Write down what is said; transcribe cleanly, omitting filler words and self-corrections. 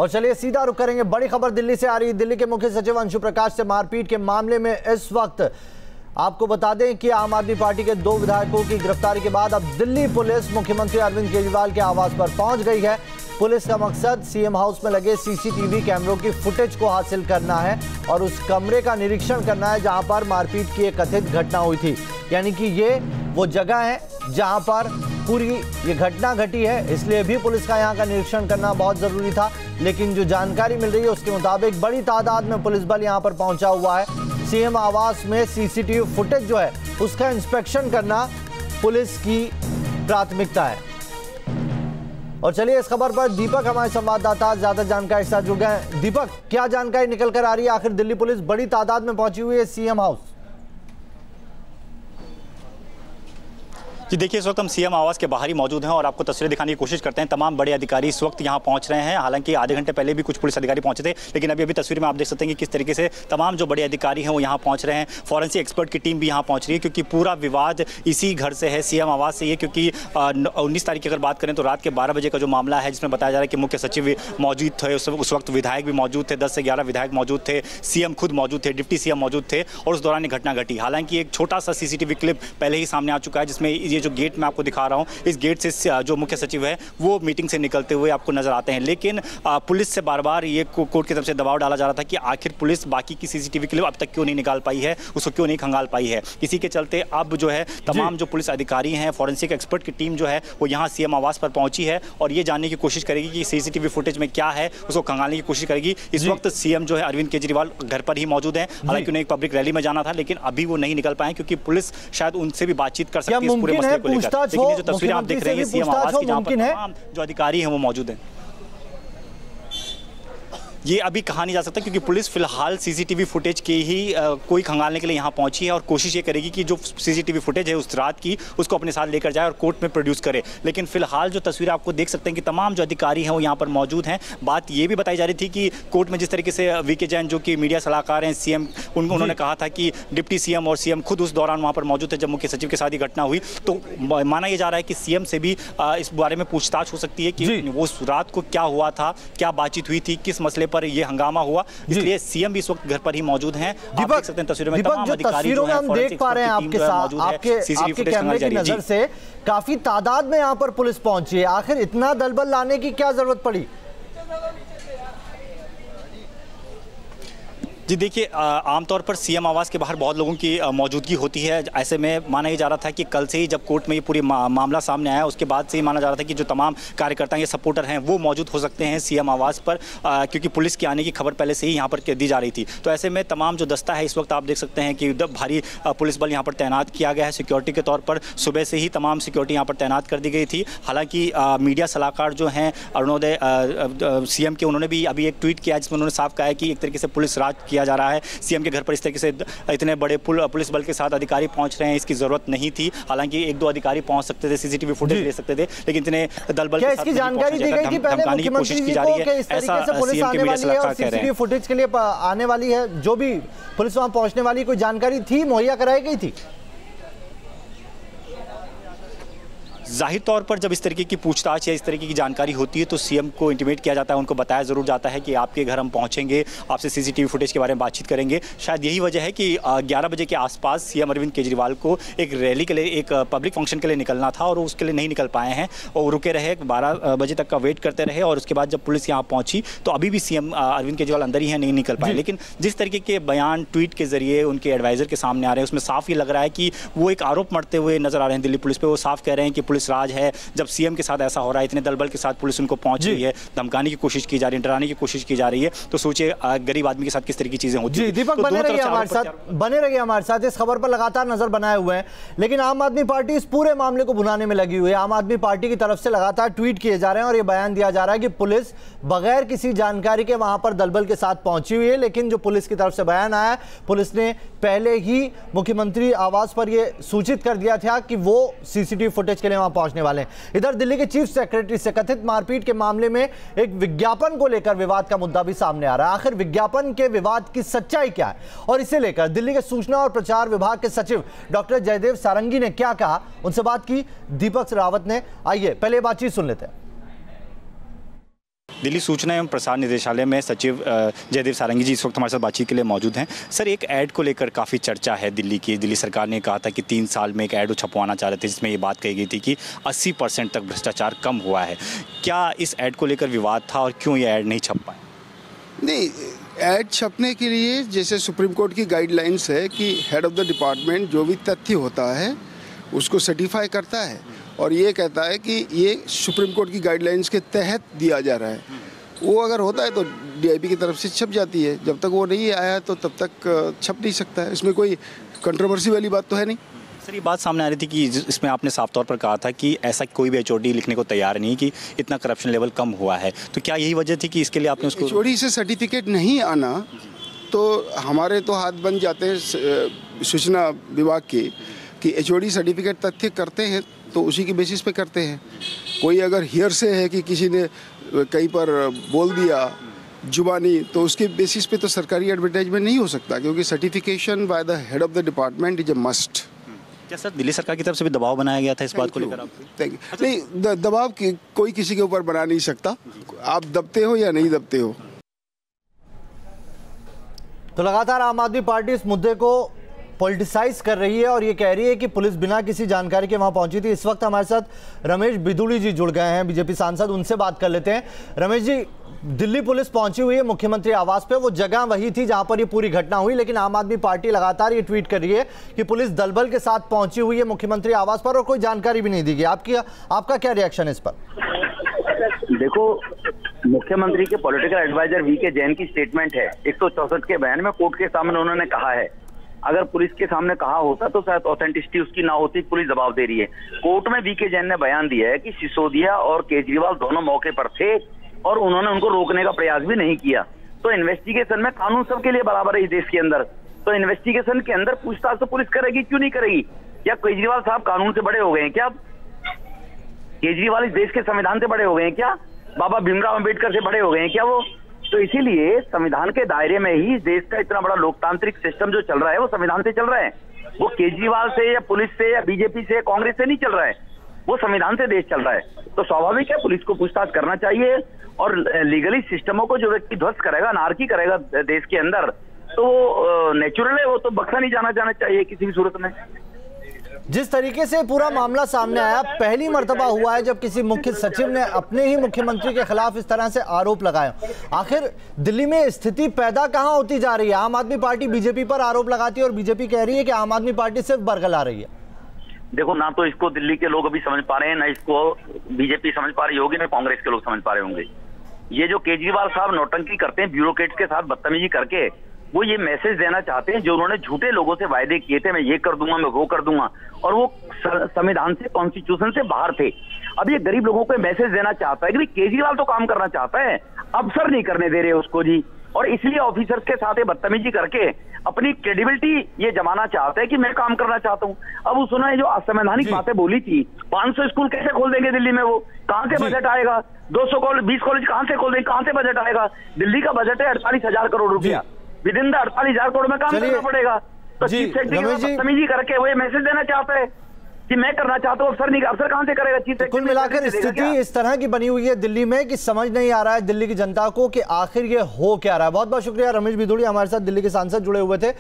और चलिए सीधा रुख करेंगे, बड़ी खबर दिल्ली से आ रही है। दिल्ली के मुख्य सचिव अंशु प्रकाश से मारपीट के मामले में इस वक्त आपको बता दें कि आम आदमी पार्टी के 2 विधायकों की गिरफ्तारी के बाद अब दिल्ली पुलिस मुख्यमंत्री अरविंद केजरीवाल के आवास पर पहुंच गई है। पुलिस का मकसद सीएम हाउस में लगे सीसीटीवी कैमरों की फुटेज को हासिल करना है और उस कमरे का निरीक्षण करना है जहां पर मारपीट की एक कथित घटना हुई थी। यानी कि ये वो जगह है जहां पर पूरी ये घटना घटी है, इसलिए भी पुलिस का यहां का निरीक्षण करना बहुत जरूरी था। लेकिन जो जानकारी मिल रही है उसके मुताबिक बड़ी तादाद में पुलिस बल यहां पर पहुंचा हुआ है। सीएम आवास में सीसीटीवी फुटेज जो है उसका इंस्पेक्शन करना पुलिस की प्राथमिकता है। और चलिए इस खबर पर दीपक हमारे संवाददाता ज्यादा जानकारी के साथ जुड़ गए हैं। दीपक, क्या जानकारी निकल कर आ रही है? आखिर दिल्ली पुलिस बड़ी तादाद में पहुंची हुई है सीएम हाउस। जी देखिए, इस वक्त हम सीएम आवास के बाहर ही मौजूद हैं और आपको तस्वीरें दिखाने की कोशिश करते हैं। तमाम बड़े अधिकारी इस वक्त यहां पहुंच रहे हैं। हालांकि आधे घंटे पहले भी कुछ पुलिस अधिकारी पहुंचे थे, लेकिन अभी तस्वीर में आप देख सकते हैं कि किस तरीके से तमाम जो बड़े अधिकारी हैं वो यहां पहुंच रहे हैं। फॉरेंसिक एक्सपर्ट की टीम भी यहां पहुंच रही है, क्योंकि पूरा विवाद इसी घर से है, सीएम आवास से। ये क्योंकि 19 तारीख की अगर बात करें तो रात के 12 बजे का जो मामला है, जिसमें बताया जा रहा है कि मुख्य सचिव मौजूद थे, उस वक्त विधायक भी मौजूद थे, 10 से 11 विधायक मौजूद थे, सीएम खुद मौजूद थे, डिप्टी सीएम मौजूद थे, और उस दौरान ये घटना घटी। हालांकि एक छोटा सा सीसीटीवी क्लिप पहले ही सामने आ चुका है, जिसमें ये जो गेट मैं आपको दिखा रहा हूँ, इस गेट से जो मुख्य सचिव है वो मीटिंग से निकलते हुए आपको नजर आते हैं। लेकिन पुलिस से बार बार ये कोर्ट की तरफ से दबाव डाला जा रहा था कि आखिर पुलिस बाकी की सीसीटीवी क्लिप अब तक क्यों नहीं निकाल पाई है, उसको क्यों नहीं खंगाल पाई है। इसी के चलते अब जो है तमाम जो पुलिस अधिकारी हैं, फॉरेंसिक एक्सपर्ट की टीम जो है वो यहाँ सीएम आवास पर पहुंची है और ये जानने की कोशिश करेगी कि सीसीटीवी फुटेज में क्या है, उसको खंगालने की कोशिश करेगी। इस वक्त सीएम जो है अरविंद केजरीवाल घर पर ही मौजूद है। हालांकि उन्हें एक पब्लिक रैली में जाना था, लेकिन अभी वो नहीं निकल पाए, क्योंकि पुलिस शायद उनसे भी बातचीत कर सकती है इस पूरे मसले को लेकर। लेकिन ये जो तस्वीरें आप देख रहे हैं सीएम आवास की, जहां पर तमाम जो अधिकारी हैं वो मौजूद हैं, ये अभी कहा नहीं जा सकता, क्योंकि पुलिस फिलहाल सीसीटीवी फुटेज के ही कोई खंगालने के लिए यहाँ पहुंची है और कोशिश ये करेगी कि जो सीसीटीवी फुटेज है उस रात की उसको अपने साथ लेकर जाए और कोर्ट में प्रोड्यूस करे। लेकिन फिलहाल जो तस्वीर आपको देख सकते हैं कि तमाम जो अधिकारी हैं वो यहाँ पर मौजूद हैं। बात ये भी बताई जा रही थी कि कोर्ट में जिस तरीके से वीके जैन जो कि मीडिया सलाहकार हैं सीएम, उन्होंने कहा था कि डिप्टी सीएम और सीएम खुद उस दौरान वहाँ पर मौजूद थे जब मुख्य सचिव के साथ ही घटना हुई। तो माना यह जा रहा है कि सीएम से भी इस बारे में पूछताछ हो सकती है कि उस रात को क्या हुआ था, क्या बातचीत हुई थी, किस मसले पर यह हंगामा हुआ। इसलिए सीएम भी इस वक्त घर पर ही मौजूद हैं। आप देख सकते हैं तस्वीरों में तमाम अधिकारी जो हैं, हम देख पा रहे हैं आपके साथ, आपके कैमरे की नजर से काफी तादाद में यहां पर पुलिस पहुंची है। आखिर इतना दलबल लाने की क्या जरूरत पड़ी? जी देखिए, आमतौर पर सीएम आवास के बाहर बहुत लोगों की मौजूदगी होती है। ऐसे में माना ही जा रहा था कि कल से ही जब कोर्ट में ये पूरी मामला सामने आया, उसके बाद से ही माना जा रहा था कि जो तमाम कार्यकर्ता या सपोर्टर हैं वो मौजूद हो सकते हैं सीएम आवास पर, क्योंकि पुलिस के आने की खबर पहले से ही यहाँ पर दी जा रही थी। तो ऐसे में तमाम जो दस्ता है इस वक्त आप देख सकते हैं कि भारी पुलिस बल यहाँ पर तैनात किया गया है सिक्योरिटी के तौर पर। सुबह से ही तमाम सिक्योरिटी यहाँ पर तैनात कर दी गई थी। हालांकि मीडिया सलाहकार जो हैं अरुणोदय सीएम के, उन्होंने भी अभी एक ट्वीट किया जिसमें उन्होंने साफ कहा है कि एक तरीके से पुलिस राज किया जा रहा है। सीएम के घर पर इस तरीके से इतने बड़े पुलिस बल के साथ अधिकारी पहुंच रहे हैं, इसकी जरूरत नहीं थी। हालांकि 1-2 अधिकारी पहुंच सकते थे, सीसीटीवी फुटेज ले सकते थे, लेकिन इतने दल बल के साथ इसकी जानकारी दी गई थी पहले मुख्यमंत्री जी को कि इस तरीके से पुलिस आने वाली है और सीसीटीवी फुटेज के लिए आने वाली है। जो भी पुलिस वहां पहुंचने वाली कोई जानकारी थी, मुहैया कराई गई थी? जाहिर तौर पर जब इस तरीके की पूछताछ या इस तरीके की जानकारी होती है तो सीएम को इंटीमेट किया जाता है, उनको बताया जरूर जाता है कि आपके घर हम पहुंचेंगे, आपसे सीसीटीवी फुटेज के बारे में बातचीत करेंगे। शायद यही वजह है कि 11 बजे के आसपास सीएम अरविंद केजरीवाल को एक रैली के लिए, एक पब्लिक फंक्शन के लिए निकलना था और उसके लिए नहीं निकल पाए हैं और रुके रहे, 12 बजे तक का वेट करते रहे। और उसके बाद जब पुलिस यहाँ पहुंची तो अभी भी सीएम अरविंद केजरीवाल अंदर ही हैं, नहीं निकल पाए। लेकिन जिस तरीके के बयान ट्वीट के जरिए उनके एडवाइजर के सामने आ रहे हैं, उसमें साफ ये लग रहा है कि वो एक आरोप मढ़ते हुए नजर आ रहे हैं दिल्ली पुलिस पे। वो साफ कह रहे हैं कि पुलिस राज है। जब सीएम के साथ ऐसा हो रहा है, इतने दलबल के साथ पुलिस उनको पहुंच रही है, धमकाने की कोशिश की जा रही है, डराने की कोशिश की जा रही है, तो सोचिए गरीब आदमी के साथ किस तरह की चीजें होती हैं। दीपक, बने रहिए हमारे साथ, इस खबर पर लगातार नजर बनाए हुए हैं। लेकिन आम आदमी पार्टी इस पूरे मामले को भुनाने में लगी हुई है। आम आदमी पार्टी की तरफ से लगातार ट्वीट किए जा रहे हैं और यह बयान दिया जा रहा है कि पुलिस बगैर किसी जानकारी के वहां पर दलबल के साथ पहुंची हुई है। लेकिन जो पुलिस की तरफ से बयान आया, पुलिस ने पहले ही मुख्यमंत्री आवास पर यह सूचित कर दिया था कि वो सीसीटीवी फुटेज के लिए वहां पहुंचने वाले हैं। इधर दिल्ली के चीफ सेक्रेटरी से कथित मारपीट के मामले में एक विज्ञापन को लेकर विवाद का मुद्दा भी सामने आ रहा है। आखिर विज्ञापन के विवाद की सच्चाई क्या है और इसे लेकर दिल्ली के सूचना और प्रचार विभाग के सचिव डॉक्टर जयदेव सारंगी ने क्या कहा, उनसे बात की दीपक रावत ने। आइए पहले बातचीत सुन लेते हैं। दिल्ली सूचना एवं प्रसार निदेशालय में सचिव जयदेव सारंगी जी इस वक्त हमारे साथ बातचीत के लिए मौजूद हैं। सर, एक ऐड को लेकर काफ़ी चर्चा है दिल्ली की। दिल्ली सरकार ने कहा था कि 3 साल में एक ऐड छपवाना चाह रहे थे, जिसमें ये बात कही गई थी कि 80% तक भ्रष्टाचार कम हुआ है। क्या इस ऐड को लेकर विवाद था और क्यों ये ऐड नहीं छप पाए? नहीं, ऐड छपने के लिए जैसे सुप्रीम कोर्ट की गाइडलाइंस है कि हेड ऑफ द डिपार्टमेंट जो भी तथ्य होता है उसको सर्टिफाई करता है और ये कहता है कि ये सुप्रीम कोर्ट की गाइडलाइंस के तहत दिया जा रहा है। वो अगर होता है तो डीआईपी की तरफ से छप जाती है, जब तक वो नहीं आया तो तब तक छप नहीं सकता है। इसमें कोई कंट्रोवर्सी वाली बात तो है नहीं। सर, ये बात सामने आ रही थी कि इसमें आपने साफ तौर पर कहा था कि ऐसा कोई भी एचओडी लिखने को तैयार नहीं कि इतना करप्शन लेवल कम हुआ है, तो क्या यही वजह थी कि इसके लिए आपने उसको एचओडी से सर्टिफिकेट नहीं आना तो हमारे तो हाथ बन जाते हैं सूचना विभाग के कि एचओडी सर्टिफिकेट तथ्य करते हैं तो उसी की बेसिस पे करते हैं। कोई अगर हियर से है कि किसी ने कहीं पर बोल दिया जुबानी तो उसके बेसिस पे तो सरकारी एडवर्टाइजमेंट नहीं हो सकता, क्योंकि certification by the head of the department is a must. क्या सर दिल्ली सरकार की तरफ से भी दबाव बनाया गया था इस बात को लेकर? Thank you. नहीं, दबाव कोई किसी के ऊपर बना नहीं सकता। आप दबते हो या नहीं दबते हो। तो लगातार आम आदमी पार्टी इस मुद्दे को पॉलिटिसाइज कर रही है और ये कह रही है कि पुलिस बिना किसी जानकारी के वहां पहुंची थी। इस वक्त हमारे साथ रमेश बिदुड़ी जी जुड़ गए हैं, बीजेपी सांसद, उनसे बात कर लेते हैं। रमेश जी, दिल्ली पुलिस पहुंची हुई है मुख्यमंत्री आवास पे, वो जगह वही थी जहां पर ये पूरी घटना हुई, लेकिन आम आदमी पार्टी लगातार ये ट्वीट कर रही है कि पुलिस दलबल के साथ पहुंची हुई है मुख्यमंत्री आवास पर और कोई जानकारी भी नहीं दी गई। आपका क्या रिएक्शन इस पर? देखो, मुख्यमंत्री के पॉलिटिकल एडवाइजर वीके जैन की स्टेटमेंट है 164 के बयान में। कोर्ट के सामने उन्होंने कहा है, अगर पुलिस के सामने कहा होता तो शायद ऑथेंटिसिटी उसकी ना होती, पुलिस दबाव दे रही है। कोर्ट में वीके जैन ने बयान दिया है कि सिसोदिया और केजरीवाल दोनों मौके पर थे और उन्होंने उनको रोकने का प्रयास भी नहीं किया। तो इन्वेस्टिगेशन में कानून सबके लिए बराबर है इस देश के अंदर, तो इन्वेस्टिगेशन के अंदर पूछताछ तो पुलिस करेगी, क्यों नहीं करेगी? क्या केजरीवाल साहब कानून से बड़े हो गए हैं क्या? केजरीवाल इस देश के संविधान से बड़े हो गए हैं क्या? बाबा भीमराव अंबेडकर से बड़े हो गए हैं क्या वो? तो इसीलिए संविधान के दायरे में ही देश का इतना बड़ा लोकतांत्रिक सिस्टम जो चल रहा है वो संविधान से चल रहा है। वो केजरीवाल से या पुलिस से या बीजेपी से कांग्रेस से नहीं चल रहा है, वो संविधान से देश चल रहा है। तो स्वाभाविक है पुलिस को पूछताछ करना चाहिए और लीगली सिस्टमों को जो व्यक्ति ध्वस्त करेगा, अनार्की करेगा देश के अंदर, तो वो नेचुरल है, वो तो बख्शा नहीं जाना चाहिए किसी भी सूरत में। जिस तरीके से पूरा मामला सामने आया, पहली मर्तबा हुआ है जब किसी मुख्य सचिव ने अपने ही मुख्यमंत्री के खिलाफ इस तरह से आरोप लगाए। आखिर दिल्ली में स्थिति पैदा कहां होती जा रही है? आम आदमी पार्टी बीजेपी पर आरोप लगाती है और बीजेपी कह रही है कि आम आदमी पार्टी सिर्फ बरगला रही है। देखो, ना तो इसको दिल्ली के लोग अभी समझ पा रहे हैं, ना इसको बीजेपी समझ पा रही होगी, ना कांग्रेस के लोग समझ पा रहे होंगे। ये जो केजरीवाल साहब नौटंकी करते हैं ब्यूरोक्रेट्स के साथ बदतमीजी करके, वो ये मैसेज देना चाहते हैं जो उन्होंने झूठे लोगों से वायदे किए थे, मैं ये कर दूंगा, मैं वो कर दूंगा, और वो संविधान से, कॉन्स्टिट्यूशन से बाहर थे। अब ये गरीब लोगों को मैसेज देना चाहता है कि केजरीवाल तो काम करना चाहता है, अफसर नहीं करने दे रहे उसको जी, और इसलिए ऑफिसर्स के साथ बदतमीजी करके अपनी क्रेडिबिलिटी ये जमाना चाहते हैं कि मैं काम करना चाहता हूँ। अब उसने जो असंवैधानिक बातें बोली थी, 500 स्कूल कैसे खोल देंगे दिल्ली में? वो कहां से बजट आएगा? 200 कॉलेज, 20 कॉलेज कहां से खोल देंगे? कहां से बजट आएगा? दिल्ली का बजट है 48,000 करोड़ रुपया, विद इन द 48,000 करोड़ में काम करना पड़ेगा। तो चीफ सेक्रेटरी बदतमीजी करके वो मैसेज देना चाहता है कि मैं करना चाहता हूँ, अफसर नहीं, अफसर कहां से करेगा? Chief secretary. कुल मिलाकर स्थिति इस तरह की बनी हुई है दिल्ली में कि समझ नहीं आ रहा है दिल्ली की जनता को कि आखिर ये हो क्या रहा है। बहुत बहुत शुक्रिया रमेश बिदुड़ी, हमारे साथ दिल्ली के सांसद जुड़े हुए थे।